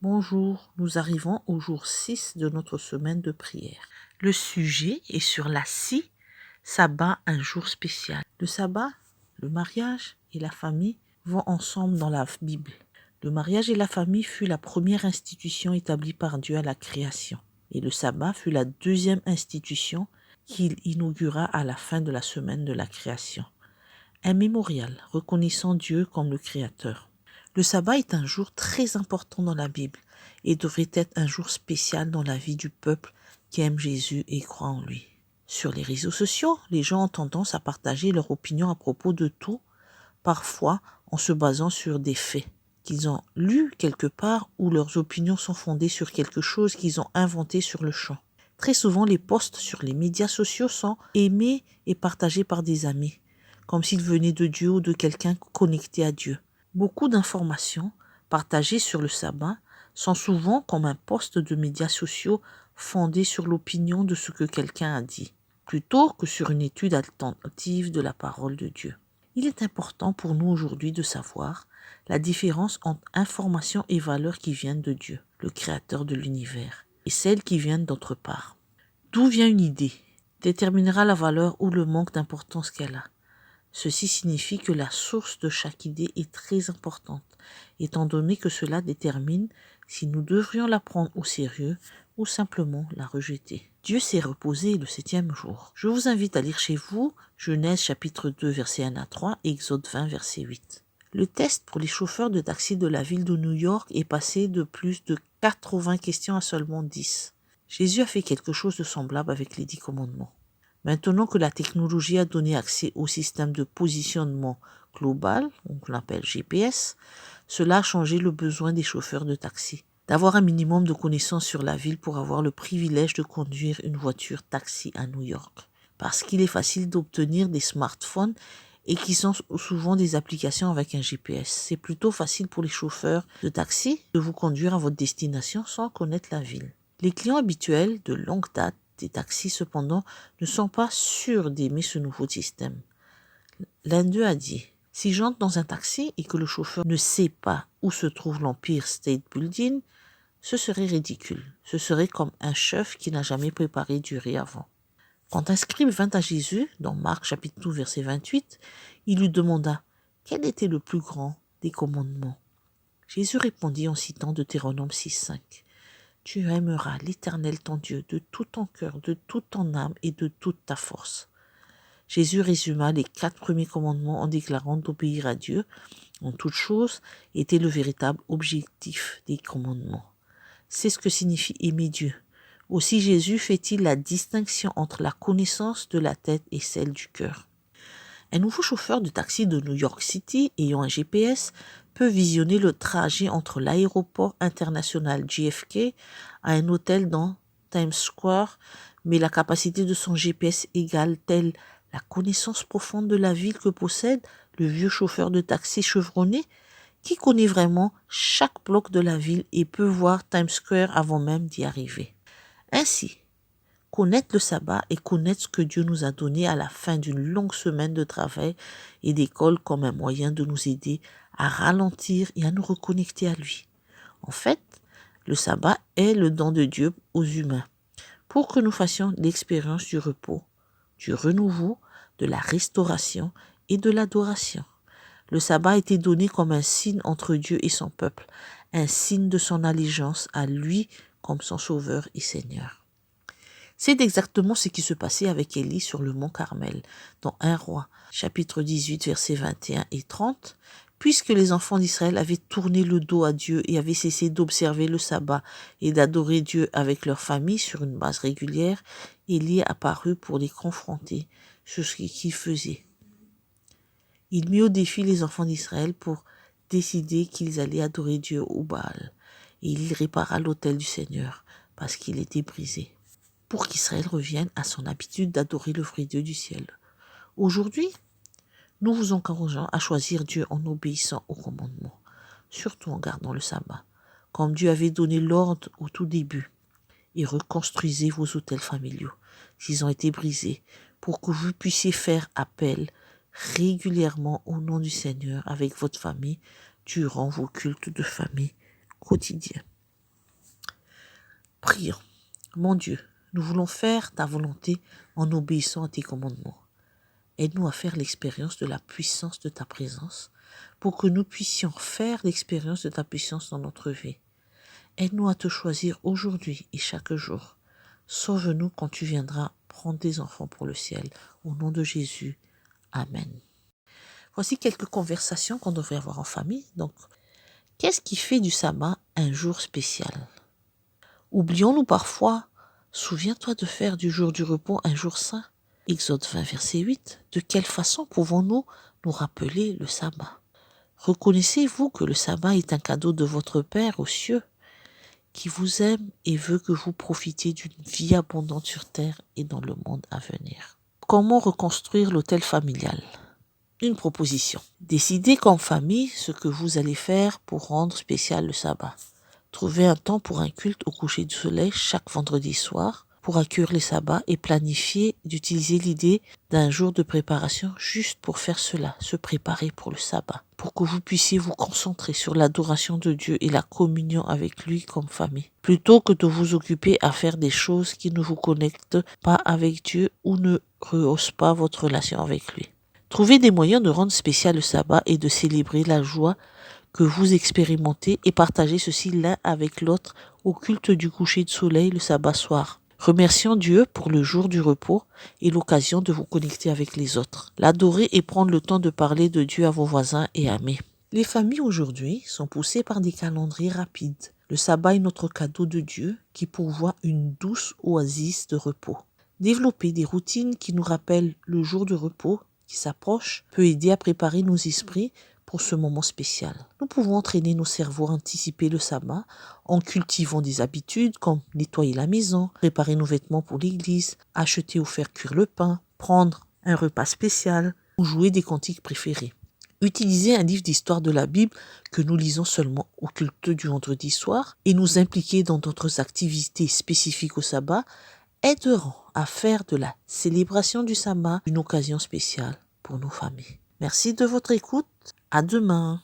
Bonjour, nous arrivons au jour 6 de notre semaine de prière. Le sujet est sur la scie, sabbat, un jour spécial. Le sabbat, le mariage et la famille vont ensemble dans la Bible. Le mariage et la famille fut la première institution établie par Dieu à la création. Et le sabbat fut la deuxième institution qu'il inaugura à la fin de la semaine de la création. Un mémorial reconnaissant Dieu comme le Créateur. Le sabbat est un jour très important dans la Bible et devrait être un jour spécial dans la vie du peuple qui aime Jésus et croit en lui. Sur les réseaux sociaux, les gens ont tendance à partager leur opinion à propos de tout, parfois en se basant sur des faits qu'ils ont lus quelque part ou leurs opinions sont fondées sur quelque chose qu'ils ont inventé sur le champ. Très souvent, les posts sur les médias sociaux sont aimés et partagés par des amis, comme s'ils venaient de Dieu ou de quelqu'un connecté à Dieu. Beaucoup d'informations partagées sur le sabbat sont souvent comme un post de médias sociaux fondé sur l'opinion de ce que quelqu'un a dit, plutôt que sur une étude attentive de la parole de Dieu. Il est important pour nous aujourd'hui de savoir la différence entre informations et valeurs qui viennent de Dieu, le Créateur de l'univers, et celles qui viennent d'autre part. D'où vient une idée déterminera la valeur ou le manque d'importance qu'elle a. Ceci signifie que la source de chaque idée est très importante, étant donné que cela détermine si nous devrions la prendre au sérieux ou simplement la rejeter. Dieu s'est reposé le 7e jour. Je vous invite à lire chez vous Genèse chapitre 2 verset 1 à 3 et Exode 20 verset 8. Le test pour les chauffeurs de taxi de la ville de New York est passé de plus de 80 questions à seulement 10. Jésus a fait quelque chose de semblable avec les 10 commandements. Maintenant que la technologie a donné accès au système de positionnement global, qu'on appelle GPS, cela a changé le besoin des chauffeurs de taxi d'avoir un minimum de connaissances sur la ville pour avoir le privilège de conduire une voiture taxi à New York. Parce qu'il est facile d'obtenir des smartphones et qui sont souvent des applications avec un GPS. C'est plutôt facile pour les chauffeurs de taxi de vous conduire à votre destination sans connaître la ville. Les clients habituels de longue date des taxis, cependant, ne sont pas sûrs d'aimer ce nouveau système. L'un d'eux a dit « Si j'entre dans un taxi et que le chauffeur ne sait pas où se trouve l'Empire State Building, ce serait ridicule. Ce serait comme un chef qui n'a jamais préparé du riz avant. » Quand un scribe vint à Jésus, dans Marc chapitre 12 verset 28, il lui demanda « Quel était le plus grand des commandements ?» Jésus répondit en citant Deutéronome 6.5 « Tu aimeras l'Éternel ton Dieu de tout ton cœur, de toute ton âme et de toute ta force. » Jésus résuma les 4 premiers commandements en déclarant d'obéir à Dieu en toutes choses était le véritable objectif des commandements. C'est ce que signifie aimer Dieu. Aussi Jésus fait-il la distinction entre la connaissance de la tête et celle du cœur. Un nouveau chauffeur de taxi de New York City ayant un GPS peut visionner le trajet entre l'aéroport international JFK à un hôtel dans Times Square, mais la capacité de son GPS égale-t-elle la connaissance profonde de la ville que possède le vieux chauffeur de taxi chevronné qui connaît vraiment chaque bloc de la ville et peut voir Times Square avant même d'y arriver? Ainsi, connaître le sabbat et connaître ce que Dieu nous a donné à la fin d'une longue semaine de travail et d'école comme un moyen de nous aider à ralentir et à nous reconnecter à lui. En fait, le sabbat est le don de Dieu aux humains pour que nous fassions l'expérience du repos, du renouveau, de la restauration et de l'adoration. Le sabbat a été donné comme un signe entre Dieu et son peuple, un signe de son allégeance à lui comme son sauveur et Seigneur. C'est exactement ce qui se passait avec Élie sur le mont Carmel, dans 1 Roi, chapitre 18, versets 21 et 30. Puisque les enfants d'Israël avaient tourné le dos à Dieu et avaient cessé d'observer le sabbat et d'adorer Dieu avec leur famille sur une base régulière, Élie apparut pour les confronter sur ce qu'ils faisaient. Il mit au défi les enfants d'Israël pour décider qu'ils allaient adorer Dieu au Baal. Et il répara l'autel du Seigneur parce qu'il était brisé, pour qu'Israël revienne à son habitude d'adorer le vrai Dieu du ciel. Aujourd'hui, nous vous encourageons à choisir Dieu en obéissant aux commandements, surtout en gardant le sabbat, comme Dieu avait donné l'ordre au tout début. Et reconstruisez vos autels familiaux, s'ils ont été brisés, pour que vous puissiez faire appel régulièrement au nom du Seigneur avec votre famille durant vos cultes de famille quotidiens. Prions. Mon Dieu, nous voulons faire ta volonté en obéissant à tes commandements. Aide-nous à faire l'expérience de la puissance de ta présence pour que nous puissions faire l'expérience de ta puissance dans notre vie. Aide-nous à te choisir aujourd'hui et chaque jour. Sauve-nous quand tu viendras prendre des enfants pour le ciel. Au nom de Jésus. Amen. Voici quelques conversations qu'on devrait avoir en famille. Donc, qu'est-ce qui fait du sabbat un jour spécial? Oublions-nous parfois? Souviens-toi de faire du jour du repos un jour saint. Exode 20, verset 8. De quelle façon pouvons-nous nous rappeler le sabbat? Reconnaissez-vous que le sabbat est un cadeau de votre Père aux cieux, qui vous aime et veut que vous profitiez d'une vie abondante sur terre et dans le monde à venir. Comment reconstruire l'hôtel familial? Une proposition. Décidez comme famille ce que vous allez faire pour rendre spécial le sabbat. Trouvez un temps pour un culte au coucher du soleil chaque vendredi soir pour accueillir les sabbats et planifiez d'utiliser l'idée d'un jour de préparation juste pour faire cela, se préparer pour le sabbat, pour que vous puissiez vous concentrer sur l'adoration de Dieu et la communion avec lui comme famille, plutôt que de vous occuper à faire des choses qui ne vous connectent pas avec Dieu ou ne rehaussent pas votre relation avec lui. Trouvez des moyens de rendre spécial le sabbat et de célébrer la joie que vous expérimentez et partagez ceci l'un avec l'autre au culte du coucher de soleil le sabbat soir. Remercions Dieu pour le jour du repos et l'occasion de vous connecter avec les autres. L'adorer et prendre le temps de parler de Dieu à vos voisins et amis. Les familles aujourd'hui sont poussées par des calendriers rapides. Le sabbat est notre cadeau de Dieu qui pourvoit une douce oasis de repos. Développer des routines qui nous rappellent le jour de repos qui s'approche peut aider à préparer nos esprits pour ce moment spécial. Nous pouvons entraîner nos cerveaux à anticiper le sabbat en cultivant des habitudes comme nettoyer la maison, préparer nos vêtements pour l'église, acheter ou faire cuire le pain, prendre un repas spécial ou jouer des cantiques préférés. Utiliser un livre d'histoire de la Bible que nous lisons seulement au culte du vendredi soir et nous impliquer dans d'autres activités spécifiques au sabbat aideront à faire de la célébration du sabbat une occasion spéciale pour nos familles. Merci de votre écoute. À demain.